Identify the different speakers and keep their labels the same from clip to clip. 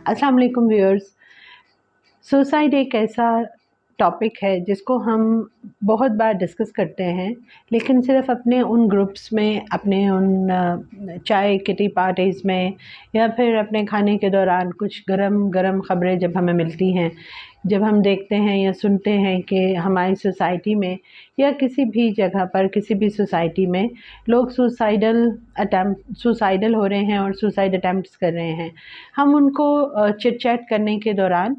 Speaker 1: अस्सलाम वालेकुम viewers. Suicide एक ऐसा टॉपिक है जिसको हम बहुत बार डिस्कस करते हैं, लेकिन सिर्फ अपने उन ग्रुप्स में, अपने उन चाय किटी पार्टीज़ में या फिर अपने खाने के दौरान कुछ गरम गरम ख़बरें जब हमें मिलती हैं, जब हम देखते हैं या सुनते हैं कि हमारी सोसाइटी में या किसी भी जगह पर, किसी भी सोसाइटी में लोग सुसाइडल हो रहे हैं और सुसाइड अटैम्प्ट्स कर रहे हैं। हम उनको चिट चैट करने के दौरान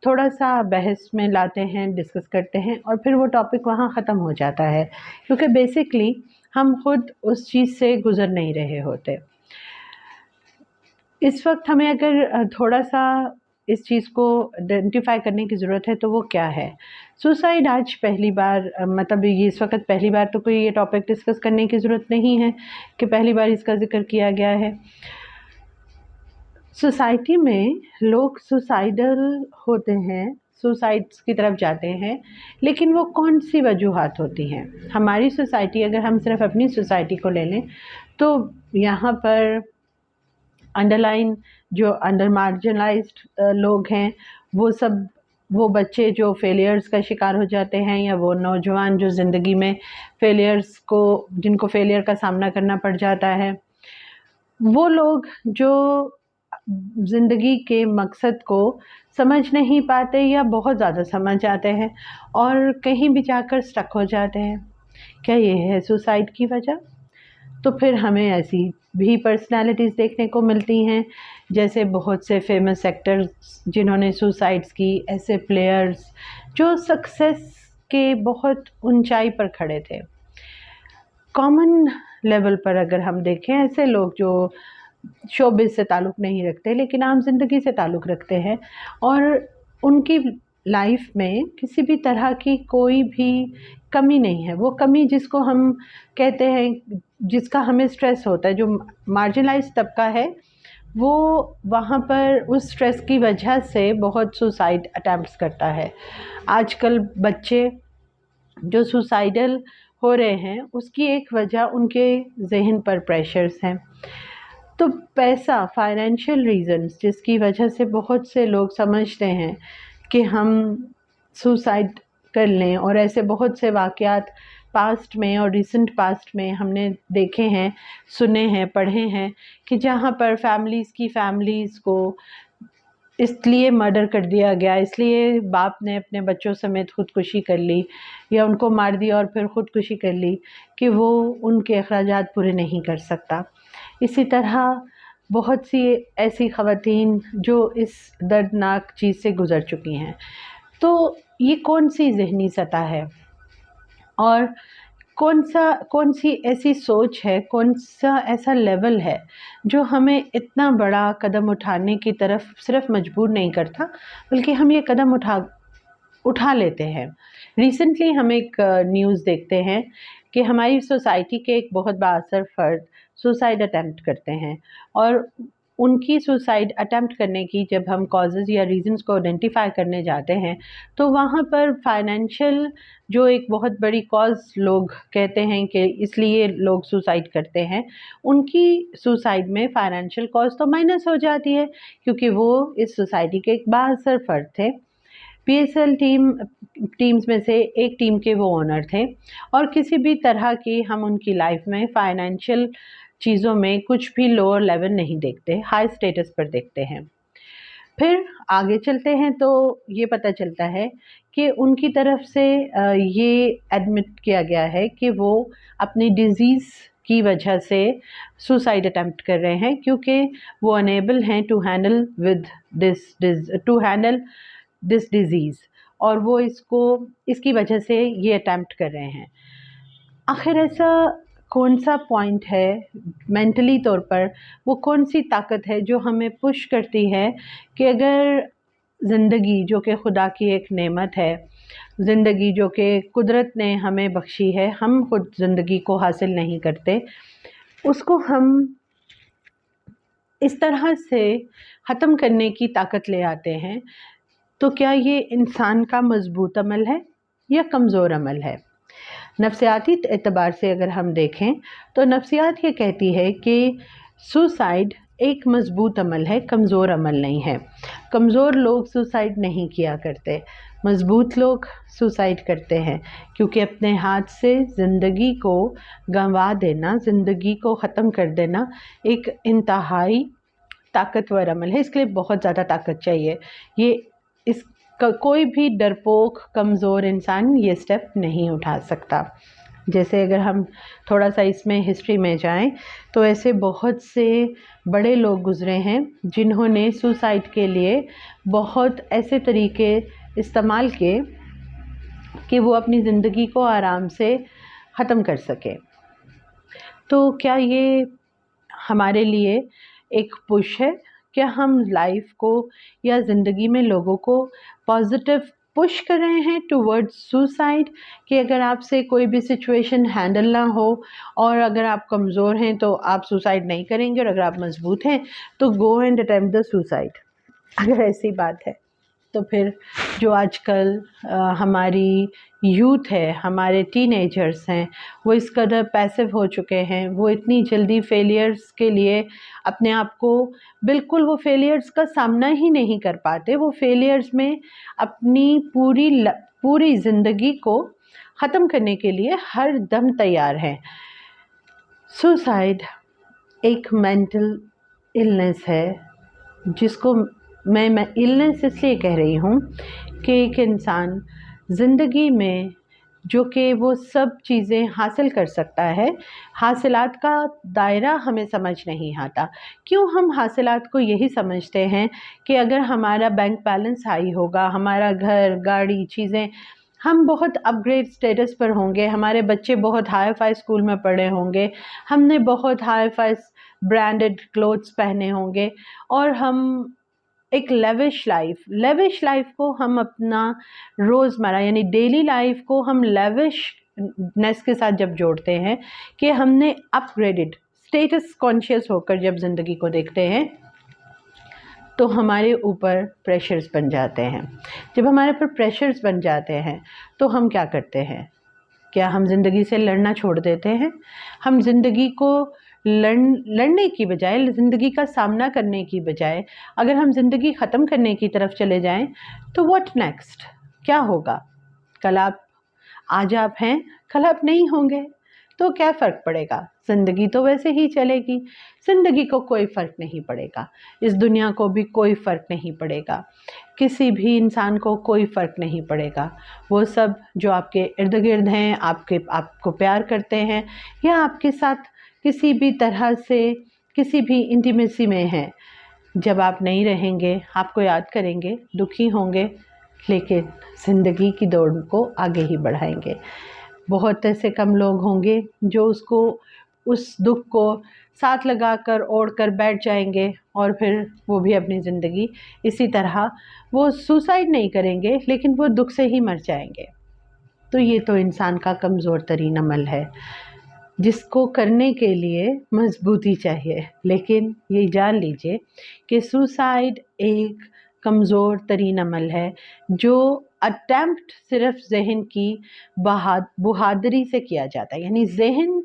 Speaker 1: थोड़ा सा बहस में लाते हैं, डिस्कस करते हैं और फिर वो टॉपिक वहाँ ख़त्म हो जाता है, क्योंकि बेसिकली हम खुद उस चीज़ से गुज़र नहीं रहे होते। इस वक्त हमें अगर थोड़ा सा इस चीज़ को आइडेंटिफाई करने की ज़रूरत है तो वो क्या है। सुसाइड आज पहली बार मतलब ये इस वक्त पहली बार तो कोई ये टॉपिक डिस्कस करने की ज़रूरत नहीं है कि पहली बार इसका ज़िक्र किया गया है। सोसाइटी में लोग सुसाइडल होते हैं, सुसाइड्स की तरफ जाते हैं, लेकिन वो कौन सी वजूहात होती हैं। हमारी सोसाइटी, अगर हम सिर्फ अपनी सोसाइटी को ले लें तो यहाँ पर अंडरलाइन जो अंडर मार्जिनलाइज्ड लोग हैं, वो बच्चे जो फेलियर्स का शिकार हो जाते हैं, या वो नौजवान जो ज़िंदगी में जिनको फेलियर का सामना करना पड़ जाता है, वो लोग जो ज़िंदगी के मकसद को समझ नहीं पाते या बहुत ज़्यादा समझ आते हैं और कहीं भी जाकर स्टक हो जाते हैं। क्या ये है सुसाइड की वजह? तो फिर हमें ऐसी भी पर्सनालिटीज़ देखने को मिलती हैं, जैसे बहुत से फेमस एक्टर्स जिन्होंने सुसाइड्स की, ऐसे प्लेयर्स जो सक्सेस के बहुत ऊंचाई पर खड़े थे। कॉमन लेवल पर अगर हम देखें, ऐसे लोग जो शोबिज़ से ताल्लुक़ नहीं रखते लेकिन आम ज़िंदगी से ताल्लुक़ रखते हैं और उनकी लाइफ में किसी भी तरह की कोई भी कमी नहीं है। वो कमी जिसको हम कहते हैं, जिसका हमें स्ट्रेस होता है, जो मार्जिनलाइज्ड तबका है, वो वहाँ पर उस स्ट्रेस की वजह से बहुत सुसाइड अटेम्प्ट्स करता है। आजकल बच्चे जो सुसाइडल हो रहे हैं, उसकी एक वजह उनके ज़हन पर प्रेशर्स हैं। तो पैसा, फाइनेंशियल रीज़न्स, जिसकी वजह से बहुत से लोग समझते हैं कि हम सुसाइड कर लें, और ऐसे बहुत से वाक़यात पास्ट में और रिसेंट पास्ट में हमने देखे हैं, सुने हैं, पढ़े हैं कि जहाँ पर फैमिलीज़ को इसलिए मर्डर कर दिया गया, इसलिए बाप ने अपने बच्चों समेत ख़ुदकुशी कर ली या उनको मार दिया और फिर ख़ुदकुशी कर ली कि वो उनके अखराजात पूरे नहीं कर सकता। इसी तरह बहुत सी ऐसी ख़वातीन जो इस दर्दनाक चीज़ से गुज़र चुकी हैं। तो ये कौन सी ज़हनी सतह है और कौन सी ऐसी सोच है, कौन सा ऐसा लेवल है जो हमें इतना बड़ा कदम उठाने की तरफ सिर्फ मजबूर नहीं करता, बल्कि हम ये कदम उठा लेते हैं। रिसेंटली हम एक न्यूज़ देखते हैं कि हमारी सोसाइटी के एक बहुत बाअसर फ़र्द सुसाइड अटेम्प्ट करते हैं, और उनकी सुसाइड अटेम्प्ट करने की जब हम कॉजेज़ या रीज़न्स को आइडेंटिफ़ाई करने जाते हैं, तो वहाँ पर फाइनेंशियल जो एक बहुत बड़ी कॉज़ लोग कहते हैं कि इसलिए लोग सुसाइड करते हैं, उनकी सुसाइड में फाइनेंशियल कॉज़ तो माइनस हो जाती है, क्योंकि वो इस सोसाइटी के एक बाअसर फ़र्द थे। पीएसएल टीम्स में से एक टीम के वो ओनर थे, और किसी भी तरह की हम उनकी लाइफ में फाइनेंशियल चीज़ों में कुछ भी लोअर लेवल नहीं देखते, हाई स्टेटस पर देखते हैं। फिर आगे चलते हैं तो ये पता चलता है कि उनकी तरफ से ये एडमिट किया गया है कि वो अपनी डिज़ीज़ की वजह से सुसाइड अटेम्प्ट कर रहे हैं, क्योंकि वो अनेबल हैं टू हैंडल दिस डिज़ीज़, और वो इसकी वजह से ये अटेम्प्ट कर रहे हैं। आखिर ऐसा कौन सा पॉइंट है मेंटली तौर पर, वो कौन सी ताकत है जो हमें पुश करती है कि अगर ज़िंदगी जो कि खुदा की एक नेमत है, ज़िंदगी जो कि कुदरत ने हमें बख्शी है, हम खुद ज़िंदगी को हासिल नहीं करते, उसको हम इस तरह से ख़त्म करने की ताकत ले आते हैं, तो क्या ये इंसान का मज़बूत अमल है या कमज़ोर अमल है? नफ्सियाती एतबार से अगर हम देखें तो नफ्सियात ये कहती है कि सुसाइड एक मज़बूत अमल है, कमज़ोर अमल नहीं है। कमज़ोर लोग सुसाइड नहीं किया करते, मज़बूत लोग सुसाइड करते हैं, क्योंकि अपने हाथ से ज़िंदगी को गंवा देना, ज़िंदगी को ख़त्म कर देना एक इंतहाई ताकतवर अमल है। इसके लिए बहुत ज़्यादा ताकत चाहिए। ये इस कोई भी डरपोक कमज़ोर इंसान ये स्टेप नहीं उठा सकता। जैसे अगर हम थोड़ा सा इसमें हिस्ट्री में जाएं तो ऐसे बहुत से बड़े लोग गुज़रे हैं जिन्होंने सुसाइड के लिए बहुत ऐसे तरीके इस्तेमाल किए कि वो अपनी ज़िंदगी को आराम से ख़त्म कर सके। तो क्या ये हमारे लिए एक पुश है? क्या हम लाइफ को या ज़िंदगी में लोगों को पॉजिटिव पुश कर रहे हैं टुवर्ड्स सुसाइड, कि अगर आपसे कोई भी सिचुएशन हैंडल ना हो और अगर आप कमज़ोर हैं तो आप सुसाइड नहीं करेंगे, और अगर आप मज़बूत हैं तो go and attempt the suicide? अगर ऐसी बात है तो फिर जो आजकल हमारी यूथ है, हमारे टीनेजर्स हैं, वो इस कदर पैसिव हो चुके हैं, वो इतनी जल्दी फेलियर्स के लिए अपने आप को बिल्कुल वो फेलियर्स का सामना ही नहीं कर पाते। वो फेलियर्स में अपनी पूरी ज़िंदगी को ख़त्म करने के लिए हर दम तैयार हैं। सुसाइड एक मेंटल इलनेस है, जिसको मैं इलनेस इसलिए कह रही हूँ कि एक इंसान ज़िंदगी में जो कि वो सब चीज़ें हासिल कर सकता है, हासिलात का दायरा हमें समझ नहीं आता। क्यों हम हासिलात को यही समझते हैं कि अगर हमारा बैंक बैलेंस हाई होगा, हमारा घर, गाड़ी, चीज़ें, हम बहुत अपग्रेड स्टेटस पर होंगे, हमारे बच्चे बहुत हाई फाई स्कूल में पढ़े होंगे, हमने बहुत हाई फाई ब्रांडेड क्लोथ्स पहने होंगे, और हम एक लेविश लाइफ को हम अपना रोज़मर्रा यानी डेली लाइफ को हम लेविशनेस के साथ जब जोड़ते हैं कि हमने अपग्रेडेड स्टेटस कॉन्शियस होकर जब ज़िंदगी को देखते हैं, तो हमारे ऊपर प्रेशर्स बन जाते हैं। जब हमारे ऊपर प्रेशर्स बन जाते हैं तो हम क्या करते हैं? क्या हम ज़िंदगी से लड़ना छोड़ देते हैं? हम ज़िंदगी को लड़ने की बजाय, ज़िंदगी का सामना करने की बजाय अगर हम ज़िंदगी ख़त्म करने की तरफ चले जाएं तो व्हाट नेक्स्ट? क्या होगा? कल आज आप हैं, कल आप नहीं होंगे, तो क्या फ़र्क पड़ेगा? ज़िंदगी तो वैसे ही चलेगी। ज़िंदगी को कोई फ़र्क नहीं पड़ेगा, इस दुनिया को भी कोई फ़र्क नहीं पड़ेगा, किसी भी इंसान को कोई फ़र्क नहीं पड़ेगा। वो सब जो आपके इर्द गिर्द हैं, आपको प्यार करते हैं या आपके साथ किसी भी तरह से किसी भी इंटीमेसी में हैं, जब आप नहीं रहेंगे आपको याद करेंगे, दुखी होंगे, लेकिन ज़िंदगी की दौड़ को आगे ही बढ़ाएंगे। बहुत ऐसे कम लोग होंगे जो उस दुख को साथ लगाकर ओढ़ कर बैठ जाएंगे और फिर वो भी अपनी ज़िंदगी इसी तरह, वो सुसाइड नहीं करेंगे लेकिन वो दुख से ही मर जाएंगे। तो ये तो इंसान का कमज़ोर तरीन अमल है, जिसको करने के लिए मजबूती चाहिए। लेकिन ये जान लीजिए कि सुसाइड एक कमज़ोर तरीन अमल है जो अटेम्प्ट सिर्फ जहन की बहादुरी से किया जाता है। यानी जहन,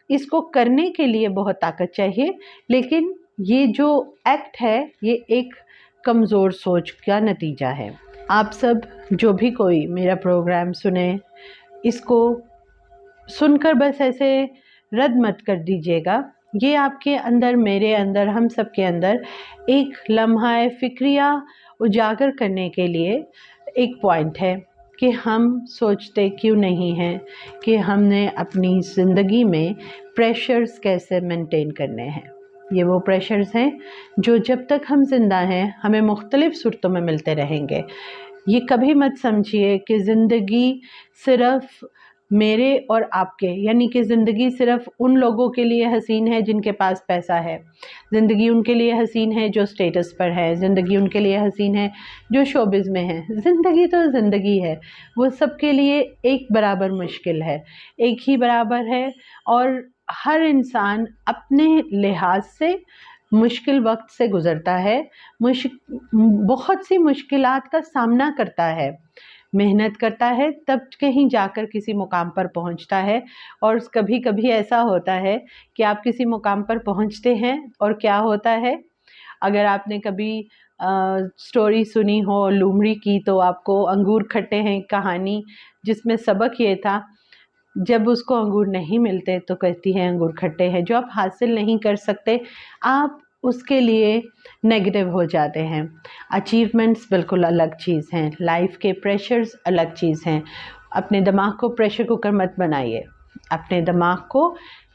Speaker 1: इसको करने के लिए बहुत ताकत चाहिए, लेकिन ये जो एक्ट है ये एक कमज़ोर सोच का नतीजा है। आप सब जो भी कोई मेरा प्रोग्राम सुने, इसको सुनकर बस ऐसे रद्द मत कर दीजिएगा। ये आपके अंदर, मेरे अंदर, हम सब के अंदर एक लम्हा फ़िक्रिया उजागर करने के लिए एक पॉइंट है कि हम सोचते क्यों नहीं हैं कि हमने अपनी ज़िंदगी में प्रेशर्स कैसे मेंटेन करने हैं। ये वो प्रेशर्स हैं जो जब तक हम ज़िंदा हैं हमें मुख्तलिफ़ सूरतों में मिलते रहेंगे। ये कभी मत समझिए कि ज़िंदगी सिर्फ़ मेरे और आपके, यानी कि ज़िंदगी सिर्फ़ उन लोगों के लिए हसीन है जिनके पास पैसा है, ज़िंदगी उनके लिए हसीन है जो स्टेटस पर है, ज़िंदगी उनके लिए हसीन है जो शोबिज़ में है। ज़िंदगी तो ज़िंदगी है, वो सबके लिए एक बराबर मुश्किल है, एक ही बराबर है, और हर इंसान अपने लिहाज से मुश्किल वक्त से गुज़रता है, बहुत सी मुश्किलात का सामना करता है। मेहनत करता है तब कहीं जाकर किसी मुकाम पर पहुंचता है। और कभी कभी ऐसा होता है कि आप किसी मुकाम पर पहुंचते हैं और क्या होता है, अगर आपने कभी स्टोरी सुनी हो लोमड़ी की, तो आपको अंगूर खट्टे हैं कहानी, जिसमें सबक ये था, जब उसको अंगूर नहीं मिलते तो कहती है अंगूर खट्टे हैं। जो आप हासिल नहीं कर सकते आप उसके लिए नेगेटिव हो जाते हैं। अचीवमेंट्स बिल्कुल अलग चीज़ हैं, लाइफ के प्रेशर्स अलग चीज़ हैं। अपने दिमाग को प्रेशर कुकर मत बनाइए, अपने दिमाग को,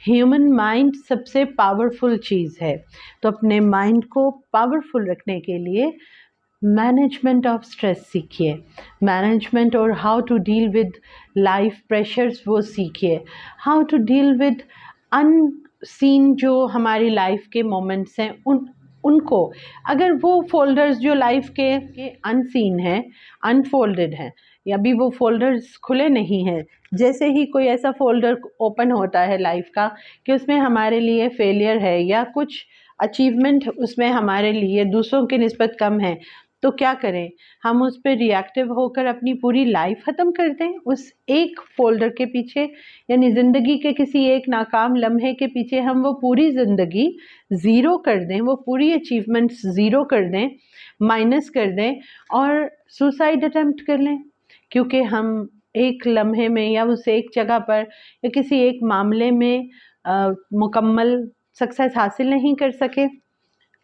Speaker 1: ह्यूमन माइंड सबसे पावरफुल चीज़ है, तो अपने माइंड को पावरफुल रखने के लिए मैनेजमेंट ऑफ स्ट्रेस सीखिए, मैनेजमेंट और how to deal with life pressures वो सीखिए, how to deal with unseen जो हमारी लाइफ के मोमेंट्स हैं उनको, अगर वो फोल्डर्स जो लाइफ के अनसीन हैं, अनफोल्डेड हैं, या अभी वो फोल्डर्स खुले नहीं हैं, जैसे ही कोई ऐसा फोल्डर ओपन होता है लाइफ का कि उसमें हमारे लिए फेलियर है या कुछ अचीवमेंट उसमें हमारे लिए दूसरों की निस्बत कम है, तो क्या करें, हम उस पर रिएक्टिव होकर अपनी पूरी लाइफ ख़त्म कर दें उस एक फ़ोल्डर के पीछे, यानी ज़िंदगी के किसी एक नाकाम लम्हे के पीछे हम वो पूरी ज़िंदगी ज़ीरो कर दें, वो पूरी अचीवमेंट्स ज़ीरो कर दें, माइनस कर दें और सुसाइड अटेम्प्ट कर लें, क्योंकि हम एक लम्हे में या उस एक जगह पर या किसी एक मामले में मुकम्मल सक्सेस हासिल नहीं कर सके।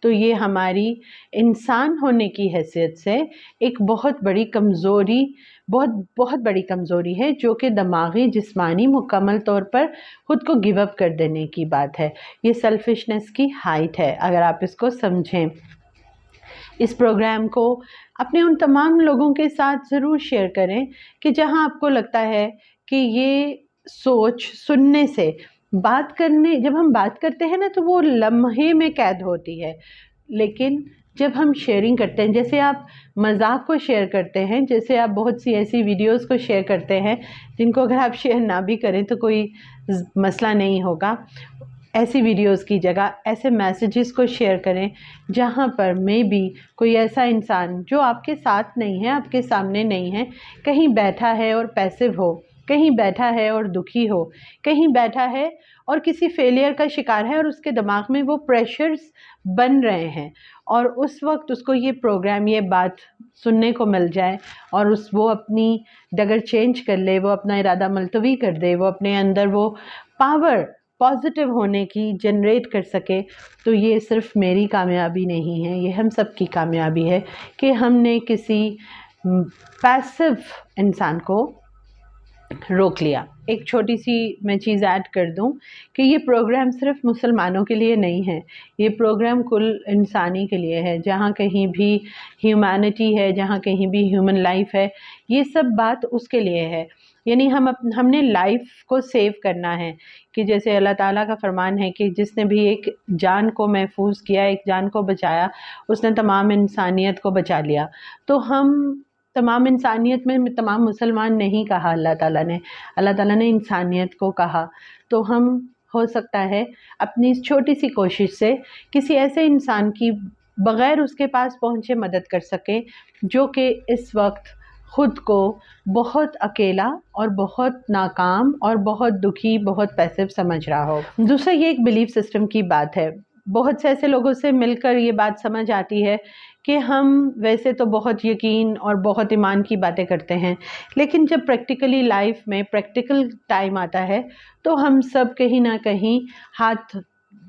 Speaker 1: तो ये हमारी इंसान होने की हैसियत से एक बहुत बड़ी कमज़ोरी, बहुत बड़ी कमज़ोरी है, जो कि दिमागी जिस्मानी मुकम्मल तौर पर ख़ुद को गिव अप कर देने की बात है। ये सेल्फिशनेस की हाइट है, अगर आप इसको समझें। इस प्रोग्राम को अपने उन तमाम लोगों के साथ ज़रूर शेयर करें कि जहां आपको लगता है कि ये सोच सुनने से, बात करने, जब हम बात करते हैं ना तो वो लम्हे में कैद होती है, लेकिन जब हम शेयरिंग करते हैं, जैसे आप मजाक को शेयर करते हैं, जैसे आप बहुत सी ऐसी वीडियोस को शेयर करते हैं जिनको अगर आप शेयर ना भी करें तो कोई मसला नहीं होगा, ऐसी वीडियोस की जगह ऐसे मैसेजेस को शेयर करें जहां पर मे बी कोई ऐसा इंसान जो आपके साथ नहीं है, आपके सामने नहीं है, कहीं बैठा है और पैसिव हो, कहीं बैठा है और दुखी हो, कहीं बैठा है और किसी फेलियर का शिकार है और उसके दिमाग में वो प्रेशर्स बन रहे हैं, और उस वक्त उसको ये प्रोग्राम, ये बात सुनने को मिल जाए और वो अपनी डगर चेंज कर ले, वो अपना इरादा मुलतवी कर दे, वो अपने अंदर वो पावर पॉजिटिव होने की जनरेट कर सके, तो ये सिर्फ मेरी कामयाबी नहीं है, ये हम सब की कामयाबी है कि हमने किसी पैसिव इंसान को रोक लिया। एक छोटी सी मैं चीज़ ऐड कर दूं कि ये प्रोग्राम सिर्फ मुसलमानों के लिए नहीं है, ये प्रोग्राम कुल इंसानी के लिए है, जहाँ कहीं भी ह्यूमैनिटी है, जहाँ कहीं भी ह्यूमन लाइफ है, ये सब बात उसके लिए है। यानी हमने लाइफ को सेव करना है, कि जैसे अल्लाह ताला का फरमान है कि जिसने भी एक जान को महफूज किया, एक जान को बचाया, उसने तमाम इंसानियत को बचा लिया। तो हम तमाम इंसानियत में तमाम मुसलमान नहीं कहा अल्लाह ताला ने इंसानियत को कहा। तो हम हो सकता है अपनी इस छोटी सी कोशिश से किसी ऐसे इंसान की बग़ैर उसके पास पहुँचे मदद कर सकें जो कि इस वक्त ख़ुद को बहुत अकेला और बहुत नाकाम और बहुत दुखी, बहुत पैसिव समझ रहा हो। दूसरा, ये एक बिलीफ सिस्टम की बात है। बहुत से ऐसे लोगों से मिलकर ये बात समझ आती है कि हम वैसे तो बहुत यकीन और बहुत ईमान की बातें करते हैं, लेकिन जब प्रैक्टिकली लाइफ में प्रैक्टिकल टाइम आता है तो हम सब कहीं ना कहीं हाथ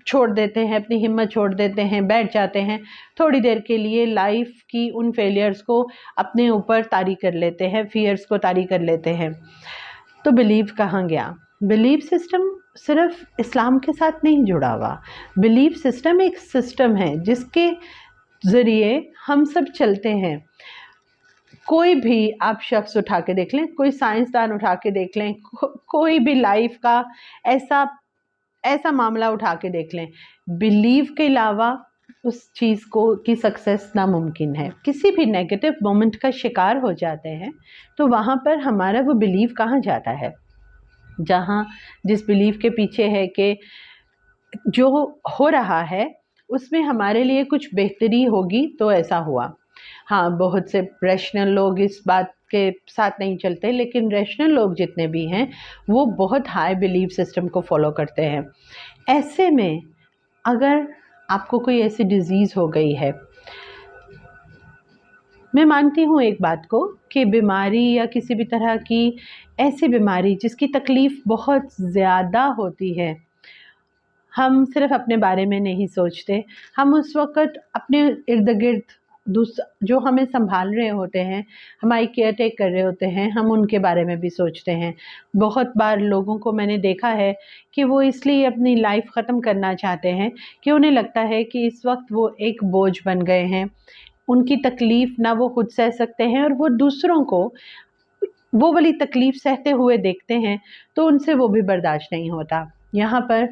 Speaker 1: छोड़ देते हैं, अपनी हिम्मत छोड़ देते हैं, बैठ जाते हैं, थोड़ी देर के लिए लाइफ की उन फेलियर्स को अपने ऊपर तारी कर लेते हैं, फियर्स को तारी कर लेते हैं। तो बिलीव कहाँ गया? बिलीफ सिस्टम सिर्फ इस्लाम के साथ नहीं जुड़ा हुआ। बिलीफ सिस्टम एक सिस्टम है जिसके ज़रिए हम सब चलते हैं। कोई भी आप शख्स उठा के देख लें, कोई साइंसदान उठा के देख लें, कोई भी लाइफ का ऐसा मामला उठा के देख लें, बिलीव के अलावा उस चीज़ को की सक्सेस नामुमकिन है। किसी भी नेगेटिव मोमेंट का शिकार हो जाते हैं तो वहाँ पर हमारा वो बिलीव कहाँ जाता है, जहाँ जिस बिलीव के पीछे है कि जो हो रहा है उसमें हमारे लिए कुछ बेहतरी होगी तो ऐसा हुआ। हाँ, बहुत से रैशनल लोग इस बात के साथ नहीं चलते, लेकिन रैशनल लोग जितने भी हैं वो बहुत हाई बिलीफ सिस्टम को फॉलो करते हैं। ऐसे में अगर आपको कोई ऐसी डिज़ीज़ हो गई है, मैं मानती हूँ एक बात को कि बीमारी या किसी भी तरह की ऐसी बीमारी जिसकी तकलीफ़ बहुत ज़्यादा होती है, हम सिर्फ अपने बारे में नहीं सोचते, हम उस वक़्त अपने इर्द-गिर्द जो हमें सँभाल रहे होते हैं, हमारी केयर टेक कर रहे होते हैं, हम उनके बारे में भी सोचते हैं। बहुत बार लोगों को मैंने देखा है कि वो इसलिए अपनी लाइफ़ ख़त्म करना चाहते हैं कि उन्हें लगता है कि इस वक़्त वो एक बोझ बन गए हैं। उनकी तकलीफ़ ना वो खुद सह सकते हैं और वो दूसरों को वो वाली तकलीफ़ सहते हुए देखते हैं, तो उनसे वो भी बर्दाश्त नहीं होता। यहाँ पर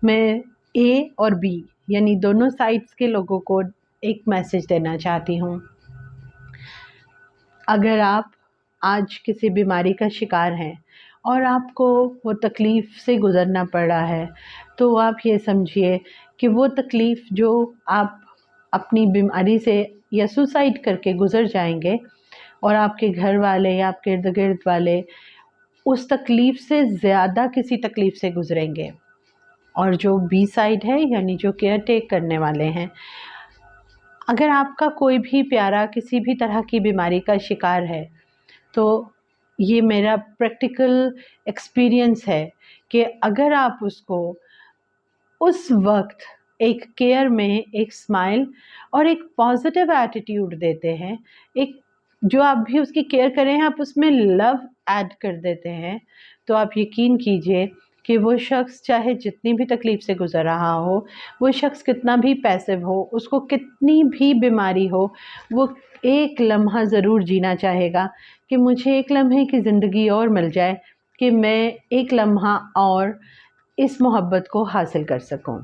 Speaker 1: मैं ए और बी यानी दोनों साइड्स के लोगों को एक मैसेज देना चाहती हूँ। अगर आप आज किसी बीमारी का शिकार हैं और आपको वो तकलीफ़ से गुज़रना पड़ रहा है, तो आप ये समझिए कि वो तकलीफ़ जो आप अपनी बीमारी से या सुसाइड करके गुज़र जाएँगे और आपके घर वाले या आपके इर्द-गिर्द वाले उस तकलीफ़ से ज़्यादा किसी तकलीफ़ से गुज़रेंगे। और जो बी साइड है यानी जो केयर टेक करने वाले हैं, अगर आपका कोई भी प्यारा किसी भी तरह की बीमारी का शिकार है, तो ये मेरा प्रैक्टिकल एक्सपीरियंस है कि अगर आप उसको उस वक़्त एक केयर में एक स्माइल और एक पॉज़िटिव एटीट्यूड देते हैं, एक जो आप भी उसकी केयर कर रहे हैं, आप उसमें लव ऐड कर देते हैं, तो आप यकीन कीजिए कि वो शख़्स चाहे जितनी भी तकलीफ़ से गुज़र रहा हो, वो शख़्स कितना भी पैसिव हो, उसको कितनी भी बीमारी हो, वो एक लम्हा ज़रूर जीना चाहेगा कि मुझे एक लम्हे की ज़िंदगी और मिल जाए कि मैं एक लम्हा और इस मोहब्बत को हासिल कर सकूं।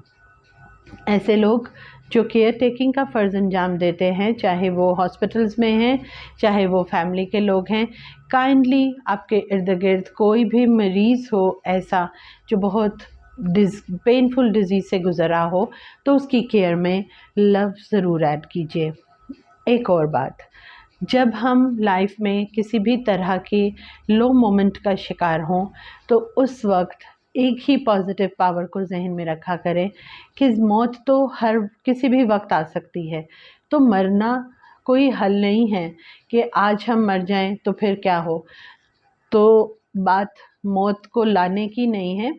Speaker 1: ऐसे लोग जो केयर टेकिंग का फ़र्ज़ अंजाम देते हैं, चाहे वो हॉस्पिटल्स में हैं, चाहे वो फैमिली के लोग हैं, काइंडली आपके इर्द-गिर्द कोई भी मरीज़ हो ऐसा जो बहुत पेनफुल डिज़ीज़ से गुज़रा हो, तो उसकी केयर में लव ज़रूर ऐड कीजिए। एक और बात, जब हम लाइफ में किसी भी तरह की लो मोमेंट का शिकार हों, तो उस वक्त एक ही पॉजिटिव पावर को जहन में रखा करें कि मौत तो हर किसी भी वक्त आ सकती है, तो मरना कोई हल नहीं है कि आज हम मर जाएं तो फिर क्या हो। तो बात मौत को लाने की नहीं है,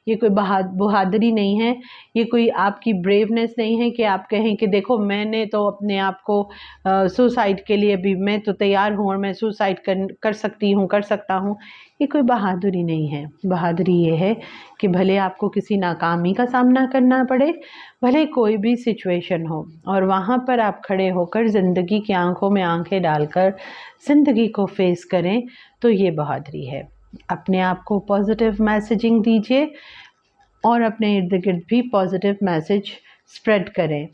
Speaker 1: ये कोई बहादुरी नहीं है, ये कोई आपकी ब्रेवनेस नहीं है कि आप कहें कि देखो मैंने तो अपने आप को सुसाइड के लिए भी मैं तो तैयार हूँ और मैं सुसाइड कर सकती हूँ, कर सकता हूँ। ये कोई बहादुरी नहीं है। बहादुरी ये है कि भले आपको किसी नाकामी का सामना करना पड़े, भले कोई भी सिचुएशन हो, और वहाँ पर आप खड़े होकर ज़िंदगी की आंखों में आंखें डालकर ज़िंदगी को फेस करें, तो ये बहादुरी है। अपने आप को पॉजिटिव मैसेजिंग दीजिए और अपने इर्द गिर्द भी पॉजिटिव मैसेज स्प्रेड करें।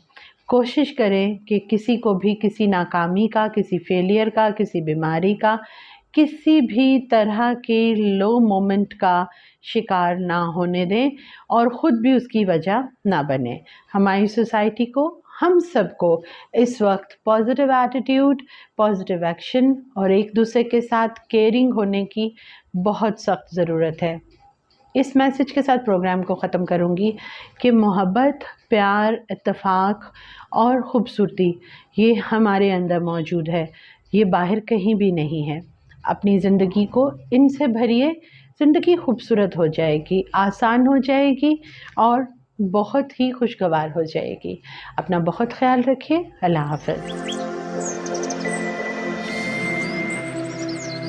Speaker 1: कोशिश करें कि किसी को भी किसी नाकामी का, किसी फेलियर का, किसी बीमारी का, किसी भी तरह के लो मोमेंट का शिकार ना होने दें और ख़ुद भी उसकी वजह ना बने। हमारी सोसाइटी को, हम सबको इस वक्त पॉजिटिव एटीट्यूड, पॉजिटिव एक्शन और एक दूसरे के साथ केयरिंग होने की बहुत सख्त ज़रूरत है। इस मैसेज के साथ प्रोग्राम को ख़त्म करूँगी कि मोहब्बत, प्यार, इत्तेफाक और ख़ूबसूरती ये हमारे अंदर मौजूद है, ये बाहर कहीं भी नहीं है। अपनी ज़िंदगी को इनसे भरिए, ज़िंदगी खूबसूरत हो जाएगी, आसान हो जाएगी और बहुत ही खुशगवार हो जाएगी। अपना बहुत ख्याल रखिए। अल्लाह हाफ़िज़।